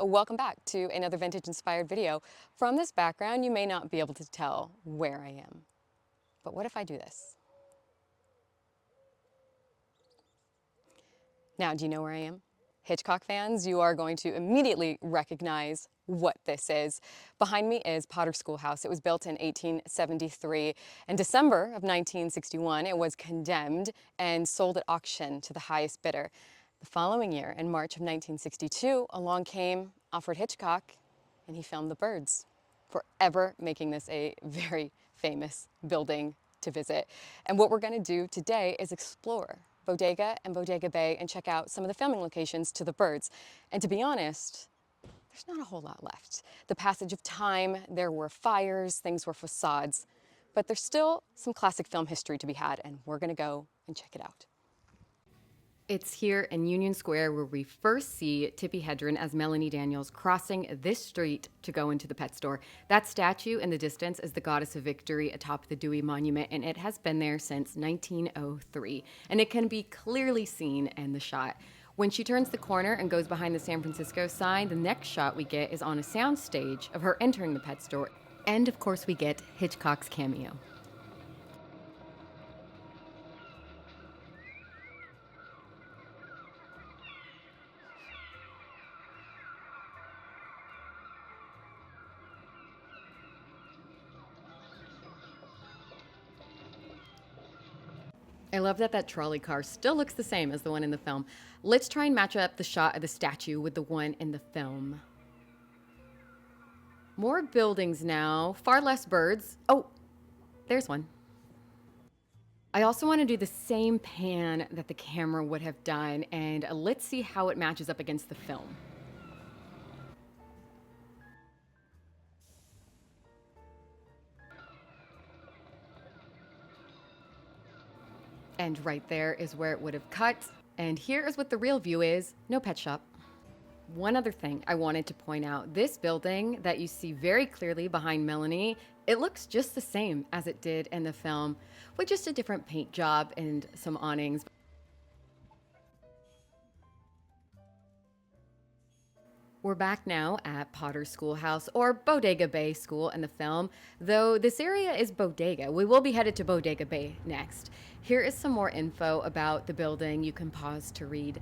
welcome back to another vintage inspired video. From this background, you may not be able to tell where I am. But what if I do this? Now, do you know where I am? Hitchcock fans, you are going to immediately recognize what this is. Behind me is Potter Schoolhouse. It was built in 1873. In December of 1961, it was condemned and sold at auction to the highest bidder. The following year, in March of 1962, along came Alfred Hitchcock, and he filmed the birds, forever making this a very famous building to visit. And what we're going to do today is explore Bodega and Bodega Bay and check out some of the filming locations to the birds. And to be honest, there's not a whole lot left. The passage of time, there were fires, things were facades, but there's still some classic film history to be had, and we're going to go and check it out. It's here in Union Square where we first see Tippie Hedren as Melanie Daniels crossing this street to go into the pet store. That statue in the distance is the Goddess of Victory atop the Dewey Monument, and it has been there since 1903. And it can be clearly seen in the shot. When she turns the corner and goes behind the San Francisco sign, the next shot we get is on a soundstage of her entering the pet store. And of course we get Hitchcock's cameo. I love that that trolley car still looks the same as the one in the film. Let's try and match up the shot of the statue with the one in the film. More buildings now, far less birds. Oh, there's one. I also want to do the same pan that the camera would have done, and let's see how it matches up against the film. And right there is where it would have cut. And here is what the real view is. No pet shop. One other thing I wanted to point out. This building that you see very clearly behind Melanie, it looks just the same as it did in the film, with just a different paint job and some awnings. We're back now at Potter Schoolhouse, or Bodega Bay School in the film, though this area is Bodega. We will be headed to Bodega Bay next. Here is some more info about the building you can pause to read.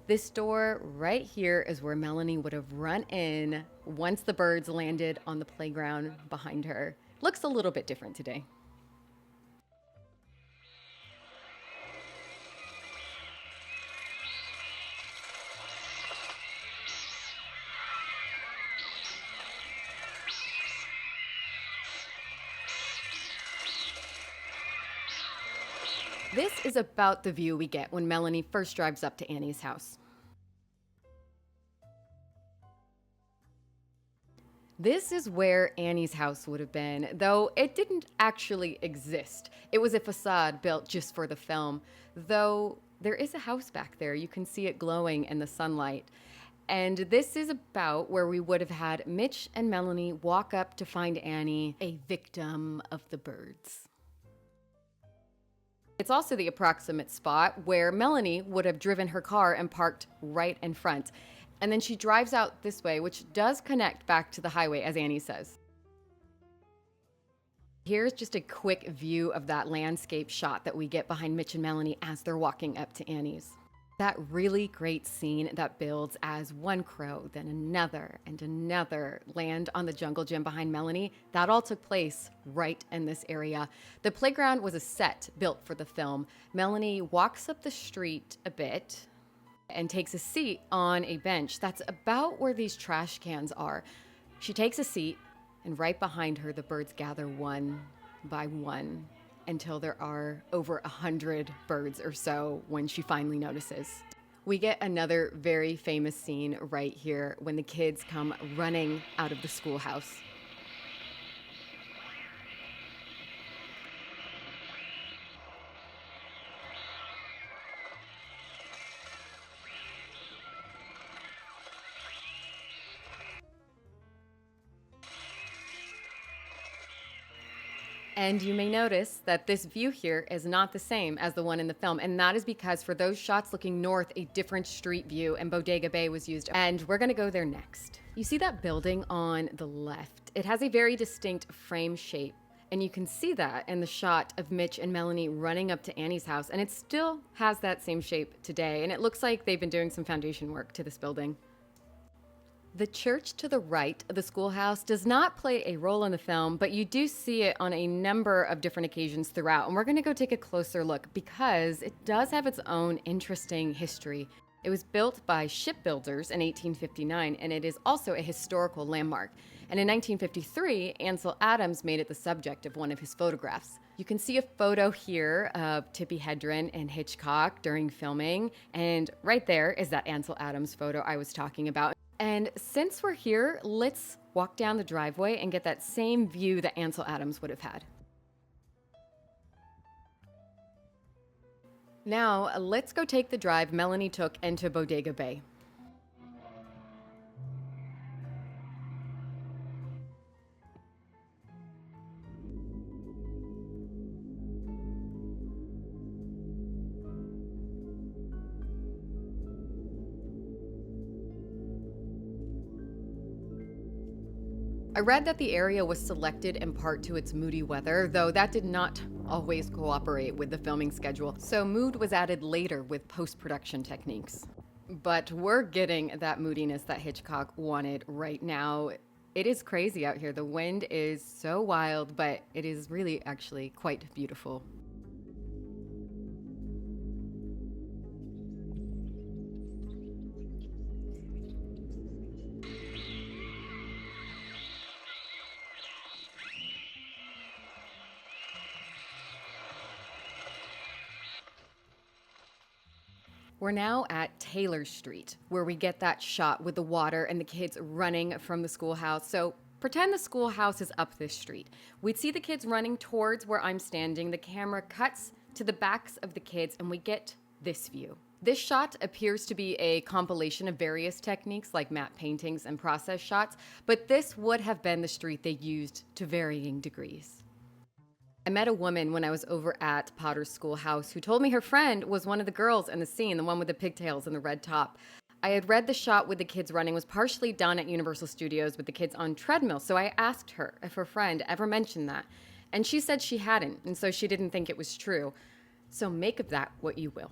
This door right here is where Melanie would have run in once the birds landed on the playground behind her. Looks a little bit different today. This is about the view we get when Melanie first drives up to Annie's house. This is where Annie's house would have been, though it didn't actually exist. It was a facade built just for the film, though there is a house back there. You can see it glowing in the sunlight. And this is about where we would have had Mitch and Melanie walk up to find Annie, a victim of the birds. It's also the approximate spot where Melanie would have driven her car and parked right in front. And then she drives out this way, which does connect back to the highway, as Annie says. Here's just a quick view of that landscape shot that we get behind Mitch and Melanie as they're walking up to Annie's. That really great scene that builds as one crow, then another and another land on the jungle gym behind Melanie, that all took place right in this area. The playground was a set built for the film. Melanie walks up the street a bit and takes a seat on a bench. That's about where these trash cans are. She takes a seat, and right behind her, the birds gather one by one, until there are over 100 birds or so when she finally notices. We get another very famous scene right here when the kids come running out of the schoolhouse. And you may notice that this view here is not the same as the one in the film, and that is because for those shots looking north, a different street view and Bodega Bay was used, and we're gonna go there next. You see that building on the left? It has a very distinct frame shape, and you can see that in the shot of Mitch and Melanie running up to Annie's house, and it still has that same shape today, and it looks like they've been doing some foundation work to this building. The church to the right of the schoolhouse does not play a role in the film, but you do see it on a number of different occasions throughout, and we're going to go take a closer look because it does have its own interesting history. It was built by shipbuilders in 1859, and it is also a historical landmark. And in 1953, Ansel Adams made it the subject of one of his photographs. You can see a photo here of Tippie Hedren and Hitchcock during filming, and right there is that Ansel Adams photo I was talking about. And since we're here, let's walk down the driveway and get that same view that Ansel Adams would have had. Now, let's go take the drive Melanie took into Bodega Bay. I read that the area was selected in part to its moody weather, though that did not always cooperate with the filming schedule, so mood was added later with post-production techniques. But we're getting that moodiness that Hitchcock wanted right now. It is crazy out here. The wind is so wild, but it is really actually quite beautiful. We're now at Taylor Street, where we get that shot with the water and the kids running from the schoolhouse. So pretend the schoolhouse is up this street. We'd see the kids running towards where I'm standing. The camera cuts to the backs of the kids and we get this view. This shot appears to be a compilation of various techniques like matte paintings and process shots, but this would have been the street they used to varying degrees. I met a woman when I was over at Potter's Schoolhouse who told me her friend was one of the girls in the scene, the one with the pigtails and the red top. I had read the shot with the kids running was partially done at Universal Studios with the kids on treadmill, so I asked her if her friend ever mentioned that, and she said she hadn't, and so she didn't think it was true. So make of that what you will.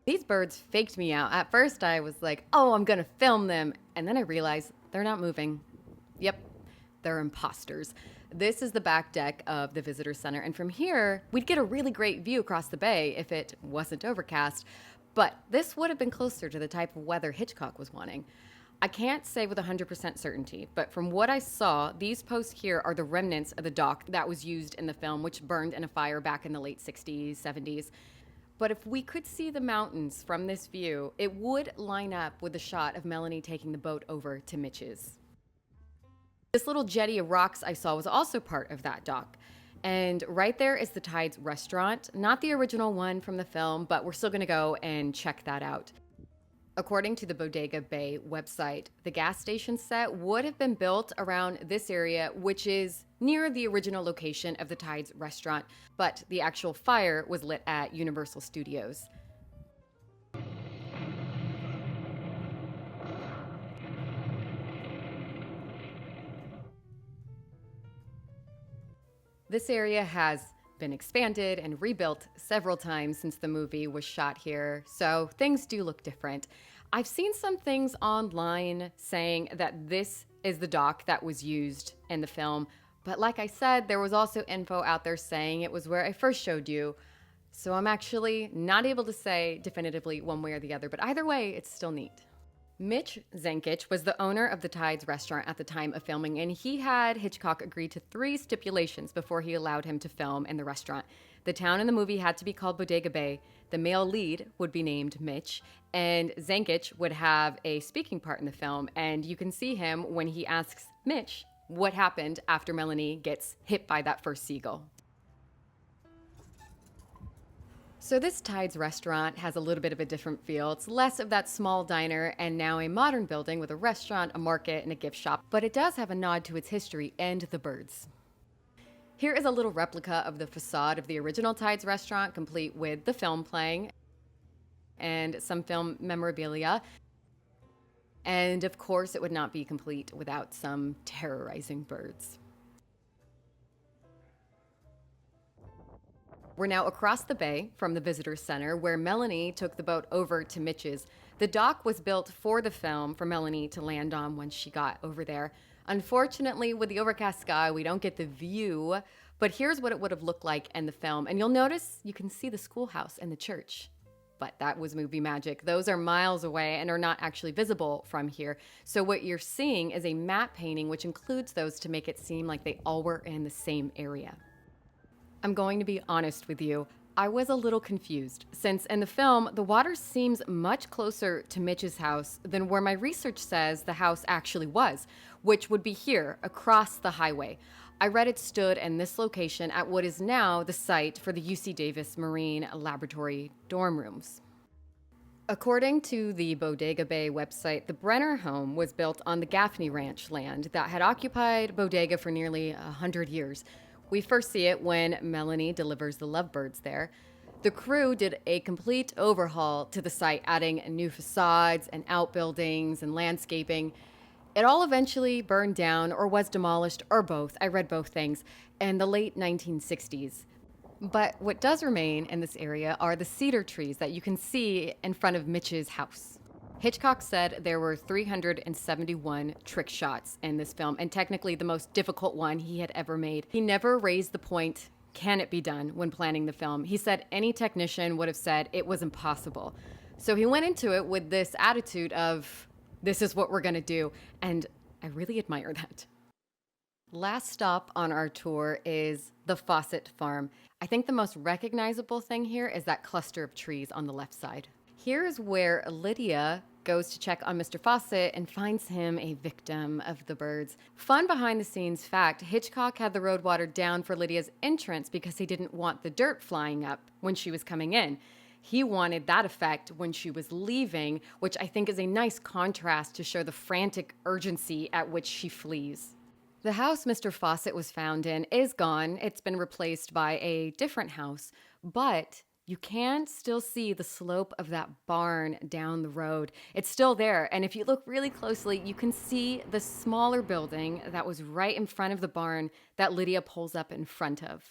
These birds faked me out. At first I was like, oh, I'm gonna film them, and then I realized they're not moving. Yep, they're imposters. This is the back deck of the visitor center, and from here, we'd get a really great view across the bay if it wasn't overcast, but this would have been closer to the type of weather Hitchcock was wanting. I can't say with 100% certainty, but from what I saw, these posts here are the remnants of the dock that was used in the film, which burned in a fire back in the late 60s, 70s. But if we could see the mountains from this view, it would line up with the shot of Melanie taking the boat over to Mitch's. This little jetty of rocks I saw was also part of that dock. And right there is the Tides restaurant, not the original one from the film, but we're still gonna go and check that out. According to the Bodega Bay website, the gas station set would have been built around this area, which is near the original location of the Tides restaurant, but the actual fire was lit at Universal Studios. This area has been expanded and rebuilt several times since the movie was shot here, so things do look different. I've seen some things online saying that this is the dock that was used in the film, but like I said, there was also info out there saying it was where I first showed you, so I'm actually not able to say definitively one way or the other, but either way, it's still neat. Mitch Zenkich was the owner of the Tides restaurant at the time of filming, and he had Hitchcock agree to 3 stipulations before he allowed him to film in the restaurant. The town in the movie had to be called Bodega Bay, the male lead would be named Mitch, and Zenkich would have a speaking part in the film, and you can see him when he asks Mitch what happened after Melanie gets hit by that first seagull. So this Tides restaurant has a little bit of a different feel. It's less of that small diner and now a modern building with a restaurant, a market, and a gift shop, but it does have a nod to its history and the birds. Here is a little replica of the facade of the original Tides restaurant, complete with the film playing and some film memorabilia. And of course, it would not be complete without some terrorizing birds. We're now across the bay from the visitor center, where Melanie took the boat over to Mitch's. The dock was built for the film for Melanie to land on when she got over there. Unfortunately, with the overcast sky, we don't get the view, but here's what it would have looked like in the film. And you'll notice you can see the schoolhouse and the church. But that was movie magic. Those are miles away and are not actually visible from here. So what you're seeing is a matte painting which includes those to make it seem like they all were in the same area. I'm going to be honest with you. I was a little confused, since in the film, the water seems much closer to Mitch's house than where my research says the house actually was, which would be here, across the highway. I read it stood in this location at what is now the site for the UC Davis Marine Laboratory dorm rooms. According to the Bodega Bay website, the Brenner home was built on the Gaffney Ranch land that had occupied Bodega for nearly 100 years. We first see it when Melanie delivers the lovebirds there. The crew did a complete overhaul to the site, adding new facades and outbuildings and landscaping. It all eventually burned down or was demolished, or both. I read both things, in the late 1960s. But what does remain in this area are the cedar trees that you can see in front of Mitch's house. Hitchcock said there were 371 trick shots in this film, and technically the most difficult one he had ever made. He never raised the point, can it be done, when planning the film. He said any technician would have said it was impossible. So he went into it with this attitude of, this is what we're gonna do, and I really admire that. Last stop on our tour is the Fawcett Farm. I think the most recognizable thing here is that cluster of trees on the left side. Here's where Lydia goes to check on Mr. Fawcett and finds him a victim of the birds. Fun behind the scenes fact, Hitchcock had the road watered down for Lydia's entrance because he didn't want the dirt flying up when she was coming in. He wanted that effect when she was leaving, which I think is a nice contrast to show the frantic urgency at which she flees. The house Mr. Fawcett was found in is gone. It's been replaced by a different house, but you can still see the slope of that barn down the road. It's still there, and if you look really closely, you can see the smaller building that was right in front of the barn that Lydia pulls up in front of.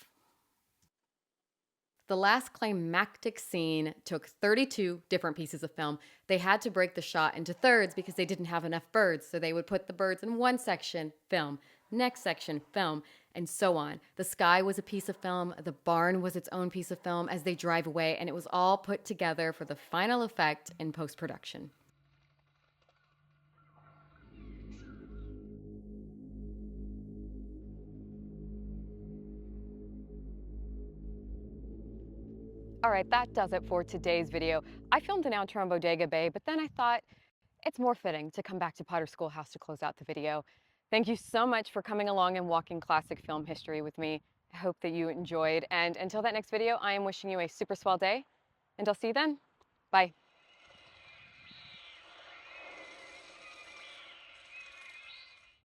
The last climactic scene took 32 different pieces of film. They had to break the shot into thirds because they didn't have enough birds, so they would put the birds in one section, film, next section, film, and so on. The sky was a piece of film, the barn was its own piece of film as they drive away, and it was all put together for the final effect in post-production. All right, that does it for today's video. I filmed an outro on Bodega Bay, but then I thought it's more fitting to come back to Potter Schoolhouse to close out the video. Thank you so much for coming along and walking classic film history with me. I hope that you enjoyed, and until that next video, I am wishing you a super swell day, and I'll see you then. Bye.